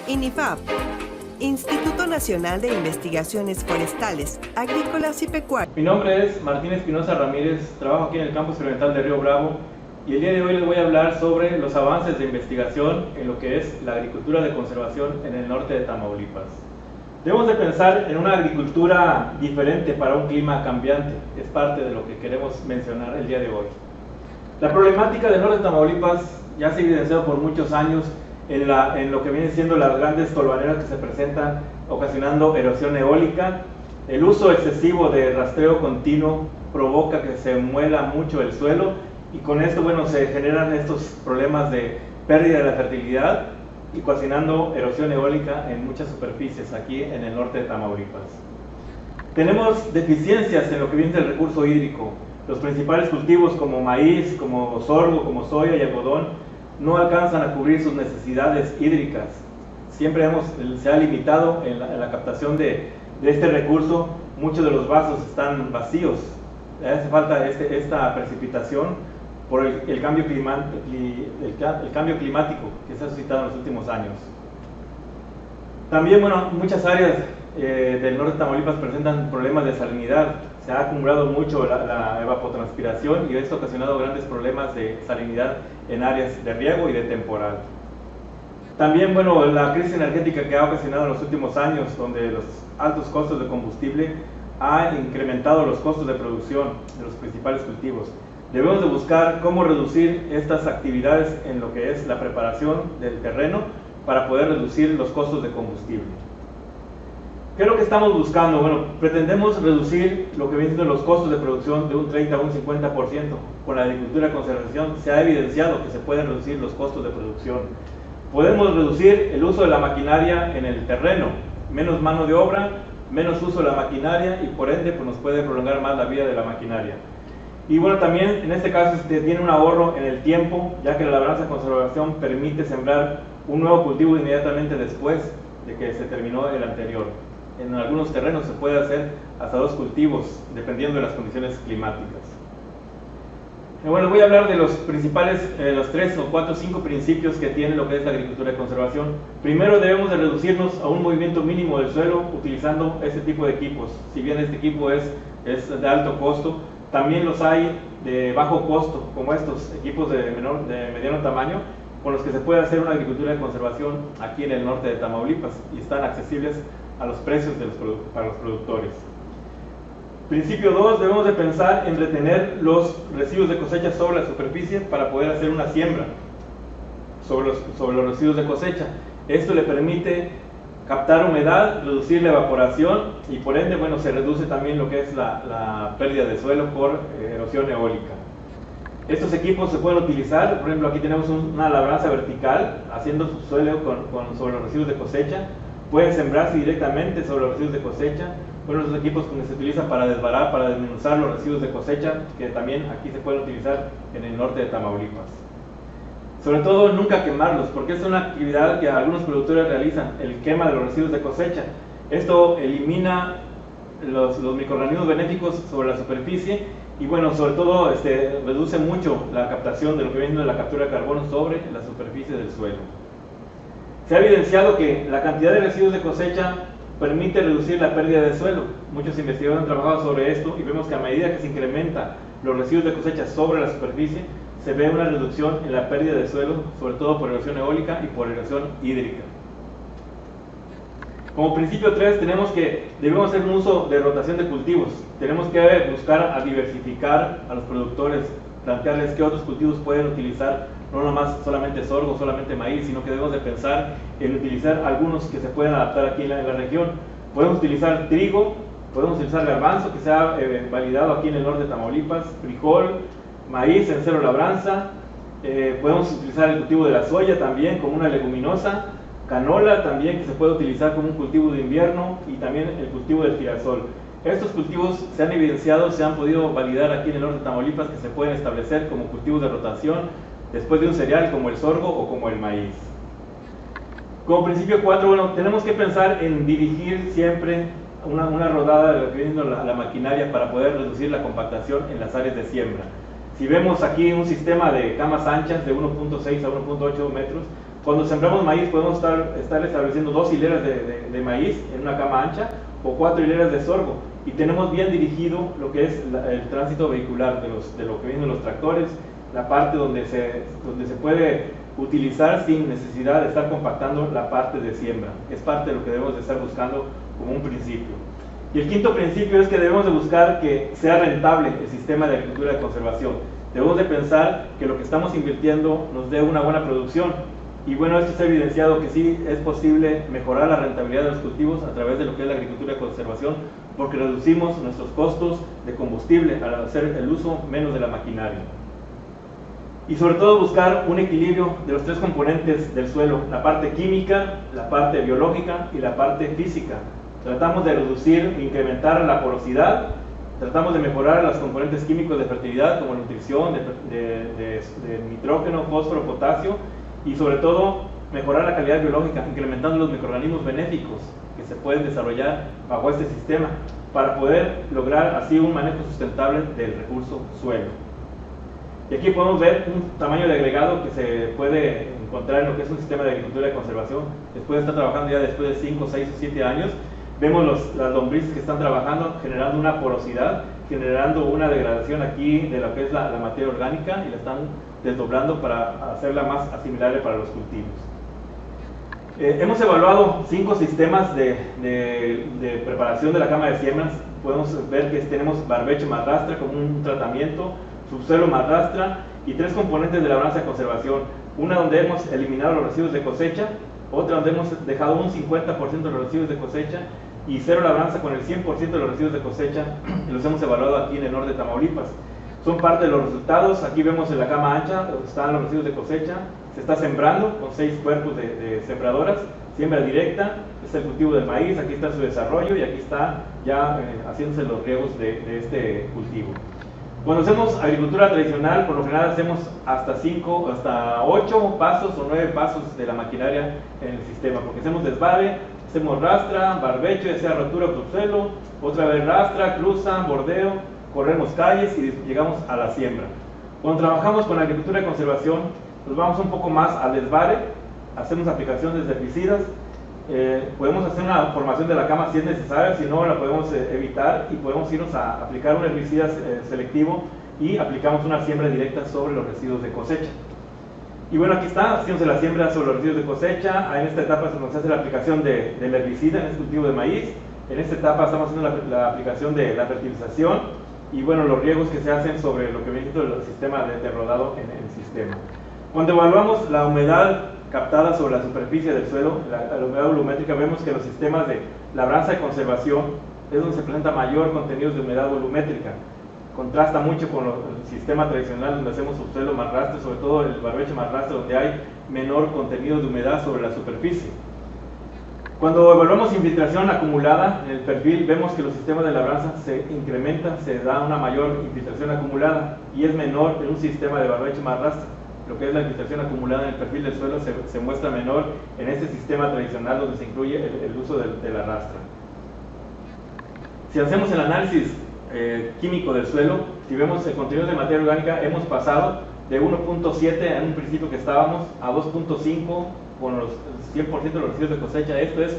INIFAP, Instituto Nacional de Investigaciones Forestales, Agrícolas y Pecuarias. Mi nombre es Martín Espinosa Ramírez, trabajo aquí en el Campus Experimental de Río Bravo y el día de hoy les voy a hablar sobre los avances de investigación en lo que es la agricultura de conservación en el norte de Tamaulipas. Debemos de pensar en una agricultura diferente para un clima cambiante, es parte de lo que queremos mencionar el día de hoy. La problemática del norte de Tamaulipas ya se ha evidenciado por muchos años en lo que viene siendo las grandes tolvaneras que se presentan ocasionando erosión eólica. El uso excesivo de rastreo continuo provoca que se muela mucho el suelo y con esto, bueno, se generan estos problemas de pérdida de la fertilidad y ocasionando erosión eólica en muchas superficies aquí en el norte de Tamaulipas. Tenemos deficiencias en lo que viene del recurso hídrico. Los principales cultivos como maíz, como sorgo, como soya y algodón no alcanzan a cubrir sus necesidades hídricas. Siempre se ha limitado en la captación de este recurso. Muchos de los vasos están vacíos. Hace falta esta precipitación por el cambio climático que se ha suscitado en los últimos años. También, bueno, muchas áreas del norte de Tamaulipas presentan problemas de salinidad. Se ha acumulado mucho la evapotranspiración y esto ha ocasionado grandes problemas de salinidad en áreas de riego y de temporal. También, bueno, la crisis energética que ha ocasionado en los últimos años, donde los altos costos de combustible han incrementado los costos de producción de los principales cultivos. Debemos de buscar cómo reducir estas actividades en lo que es la preparación del terreno para poder reducir los costos de combustible. ¿Qué es lo que estamos buscando? Bueno, pretendemos reducir lo que vienen siendo los costos de producción de un 30 a un 50%. Con la agricultura de conservación se ha evidenciado que se pueden reducir los costos de producción. Podemos reducir el uso de la maquinaria en el terreno, menos mano de obra, menos uso de la maquinaria y por ende pues nos puede prolongar más la vida de la maquinaria. Y bueno, también en este caso tiene un ahorro en el tiempo, ya que la labranza de conservación permite sembrar un nuevo cultivo inmediatamente después de que se terminó el anterior. En algunos terrenos se puede hacer hasta 2 cultivos, dependiendo de las condiciones climáticas. Bueno, voy a hablar de los principales, los 3 o 4 o 5 principios que tiene lo que es la agricultura de conservación. Primero, debemos de reducirnos a un movimiento mínimo del suelo utilizando este tipo de equipos. Si bien este equipo es de alto costo, también los hay de bajo costo, como estos equipos de mediano tamaño, con los que se puede hacer una agricultura de conservación aquí en el norte de Tamaulipas y están accesibles a los precios para los productores. Principio 2, debemos de pensar en retener los residuos de cosecha sobre la superficie para poder hacer una siembra sobre los residuos de cosecha. Esto le permite captar humedad, reducir la evaporación y por ende, bueno, se reduce también lo que es la pérdida de suelo por erosión eólica. Estos equipos se pueden utilizar, por ejemplo, aquí tenemos una labranza vertical haciendo su suelo sobre los residuos de cosecha. Pueden sembrarse directamente sobre los residuos de cosecha. Bueno, los equipos que se utilizan para desbarar, para desmenuzar los residuos de cosecha, que también aquí se pueden utilizar en el norte de Tamaulipas. Sobre todo, nunca quemarlos, porque es una actividad que algunos productores realizan, el quema de los residuos de cosecha. Esto elimina los microorganismos benéficos sobre la superficie y, bueno, sobre todo reduce mucho la captación de lo que viene de la captura de carbono sobre la superficie del suelo. Se ha evidenciado que la cantidad de residuos de cosecha permite reducir la pérdida de suelo. Muchos investigadores han trabajado sobre esto y vemos que a medida que se incrementan los residuos de cosecha sobre la superficie, se ve una reducción en la pérdida de suelo, sobre todo por erosión eólica y por erosión hídrica. Como principio 3, tenemos que debemos hacer un uso de rotación de cultivos. Tenemos que buscar a diversificar a los productores, plantearles qué otros cultivos pueden utilizar, no nomás solamente sorgo, solamente maíz, sino que debemos de pensar en utilizar algunos que se puedan adaptar aquí en la región. Podemos utilizar trigo, podemos utilizar garbanzo, que se ha validado aquí en el norte de Tamaulipas, frijol, maíz en cero labranza, podemos utilizar el cultivo de la soya también como una leguminosa, canola también que se puede utilizar como un cultivo de invierno y también el cultivo del girasol. Estos cultivos se han evidenciado, se han podido validar aquí en el norte de Tamaulipas que se pueden establecer como cultivos de rotación después de un cereal como el sorgo o como el maíz. Como principio 4, bueno, tenemos que pensar en dirigir siempre una rodada de lo que viene siendo la maquinaria para poder reducir la compactación en las áreas de siembra. Si vemos aquí un sistema de camas anchas de 1.6 a 1.8 metros, Cuando sembramos maíz podemos estar estableciendo 2 hileras de maíz en una cama ancha o 4 hileras de sorgo, y tenemos bien dirigido lo que es el tránsito vehicular de lo que vienen los tractores, la parte donde se puede utilizar sin necesidad de estar compactando la parte de siembra. Es parte de lo que debemos de estar buscando como un principio. Y el quinto principio es que debemos de buscar que sea rentable el sistema de agricultura de conservación. Debemos de pensar que lo que estamos invirtiendo nos dé una buena producción. Y bueno, esto se ha evidenciado que sí es posible mejorar la rentabilidad de los cultivos a través de lo que es la agricultura de conservación, porque reducimos nuestros costos de combustible al hacer el uso menos de la maquinaria. Y sobre todo buscar un equilibrio de los 3 componentes del suelo, la parte química, la parte biológica y la parte física. Tratamos de reducir e incrementar la porosidad, tratamos de mejorar los componentes químicos de fertilidad como nutrición, de nitrógeno, fósforo, potasio, y sobre todo mejorar la calidad biológica, incrementando los microorganismos benéficos que se pueden desarrollar bajo este sistema para poder lograr así un manejo sustentable del recurso suelo. Y aquí podemos ver un tamaño de agregado que se puede encontrar en lo que es un sistema de agricultura de conservación después de estar trabajando ya después de 5, 6 o 7 años. Vemos las lombrices que están trabajando, generando una porosidad, generando una degradación aquí de lo que es la materia orgánica, y la están desdoblando para hacerla más asimilable para los cultivos. Hemos evaluado 5 sistemas de preparación de la cama de siembras. Podemos ver que tenemos barbecho más rastra como un tratamiento, subsuelo más rastra y 3 componentes de labranza de conservación. Una donde hemos eliminado los residuos de cosecha, otra donde hemos dejado un 50% de los residuos de cosecha y 0 labranza con el 100% de los residuos de cosecha, y los hemos evaluado aquí en el norte de Tamaulipas. Son parte de los resultados. Aquí vemos en la cama ancha donde están los residuos de cosecha. Se está sembrando con 6 cuerpos de sembradoras, siembra directa, es el cultivo del maíz, aquí está su desarrollo y aquí está ya haciéndose los riegos de este cultivo. Cuando hacemos agricultura tradicional, por lo general hacemos hasta 8 pasos o 9 pasos de la maquinaria en el sistema, porque hacemos desvare, hacemos rastra, barbecho, ya sea rotura o subsuelo, otra vez rastra, cruza, bordeo, corremos calles y llegamos a la siembra. Cuando trabajamos con agricultura de conservación, nos vamos un poco más al desvare, hacemos aplicaciones de herbicidas, podemos hacer una formación de la cama si es necesario, si no la podemos evitar y podemos irnos a aplicar un herbicida selectivo y aplicamos una siembra directa sobre los residuos de cosecha. Y bueno, aquí está, haciéndose la siembra sobre los residuos de cosecha. En esta etapa se hace la aplicación del herbicida en este cultivo de maíz. En esta etapa estamos haciendo la aplicación de la fertilización y bueno, los riegos que se hacen sobre lo que viene siendo el sistema de rodado en el sistema. Cuando evaluamos la humedad captada sobre la superficie del suelo, la humedad volumétrica, vemos que los sistemas de labranza de conservación es donde se presenta mayor contenido de humedad volumétrica. Contrasta mucho con el sistema tradicional donde hacemos subsuelo más rastre, sobre todo el barbecho más rastre, donde hay menor contenido de humedad sobre la superficie. Cuando evaluamos infiltración acumulada en el perfil, vemos que los sistemas de labranza se incrementan, se da una mayor infiltración acumulada y es menor en un sistema de barbecho más rastre. Lo que es la infiltración acumulada en el perfil del suelo se muestra menor en este sistema tradicional donde se incluye el uso de la rastra. Si hacemos el análisis químico del suelo, si vemos el contenido de materia orgánica, hemos pasado de 1.7 en un principio que estábamos a 2.5 con los 100% de los residuos de cosecha. Esto es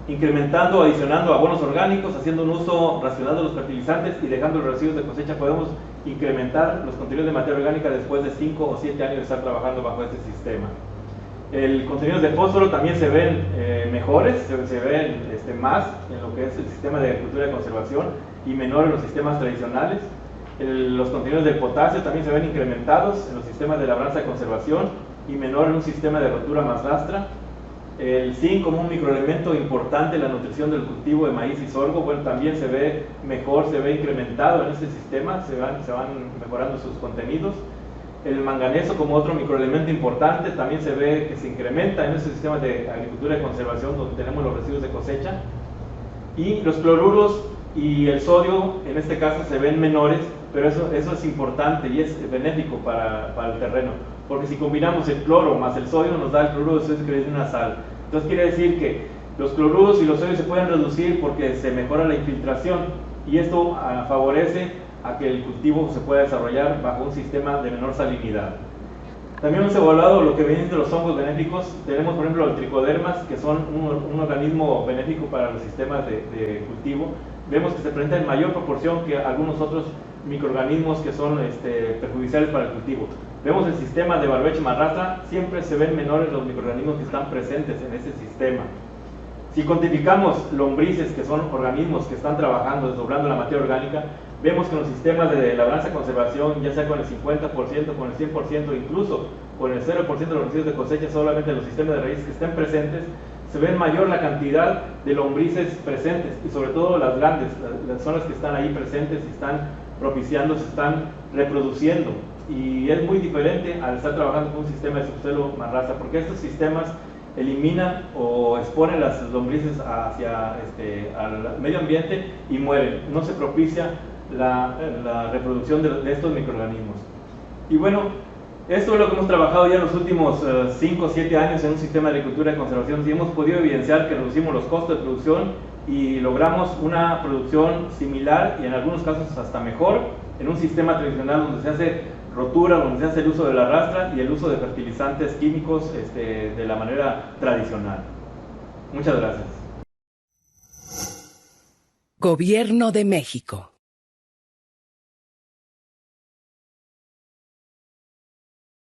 incrementando, adicionando abonos orgánicos, haciendo un uso racional de los fertilizantes y dejando los residuos de cosecha. Podemos incrementar los contenidos de materia orgánica después de 5 o 7 años de estar trabajando bajo este sistema. El contenido de fósforo también se ven mejores, se ven más en lo que es el sistema de agricultura de conservación y menor en los sistemas tradicionales. Los contenidos de potasio también se ven incrementados en los sistemas de labranza de conservación y menor en un sistema de rotura más rastra. El zinc como un microelemento importante en la nutrición del cultivo de maíz y sorgo, bueno, también se ve mejor, se ve incrementado en este sistema, se van mejorando sus contenidos. El manganeso como otro microelemento importante también se ve que se incrementa en este sistema de agricultura de conservación donde tenemos los residuos de cosecha. Y los cloruros y el sodio en este caso se ven menores, pero eso es importante y es benéfico para el terreno, porque si combinamos el cloro más el sodio nos da el cloruro de sodio, que es una sal. Entonces quiere decir que los cloruros y los sodios se pueden reducir porque se mejora la infiltración y esto favorece a que el cultivo se pueda desarrollar bajo un sistema de menor salinidad. También hemos evaluado lo que viene de los hongos benéficos. Tenemos, por ejemplo, el tricodermas, que son un organismo benéfico para los sistemas de cultivo. Vemos que se presenta en mayor proporción que algunos otros microorganismos que son perjudiciales para el cultivo. Vemos el sistema de barbecho marrasa, siempre se ven menores los microorganismos que están presentes en ese sistema. Si cuantificamos lombrices, que son organismos que están trabajando, desdoblando la materia orgánica, vemos que en los sistemas de labranza-conservación, ya sea con el 50%, con el 100%, incluso con el 0% de los residuos de cosecha, solamente en los sistemas de raíz que estén presentes, se ven mayor la cantidad de lombrices presentes, y sobre todo las grandes, las zonas que están ahí presentes, se están propiciando, se están reproduciendo. Y es muy diferente al estar trabajando con un sistema de subsuelo marrasa, porque estos sistemas eliminan o exponen las lombrices hacia al medio ambiente y mueren. No se propicia la reproducción de estos microorganismos. Y bueno, esto es lo que hemos trabajado ya en los últimos 5 o 7 años en un sistema de agricultura de conservación, y hemos podido evidenciar que reducimos los costos de producción y logramos una producción similar y en algunos casos hasta mejor en un sistema tradicional donde se hace rotura, donde se hace el uso de la rastra y el uso de fertilizantes químicos de la manera tradicional. Muchas gracias. Gobierno de México.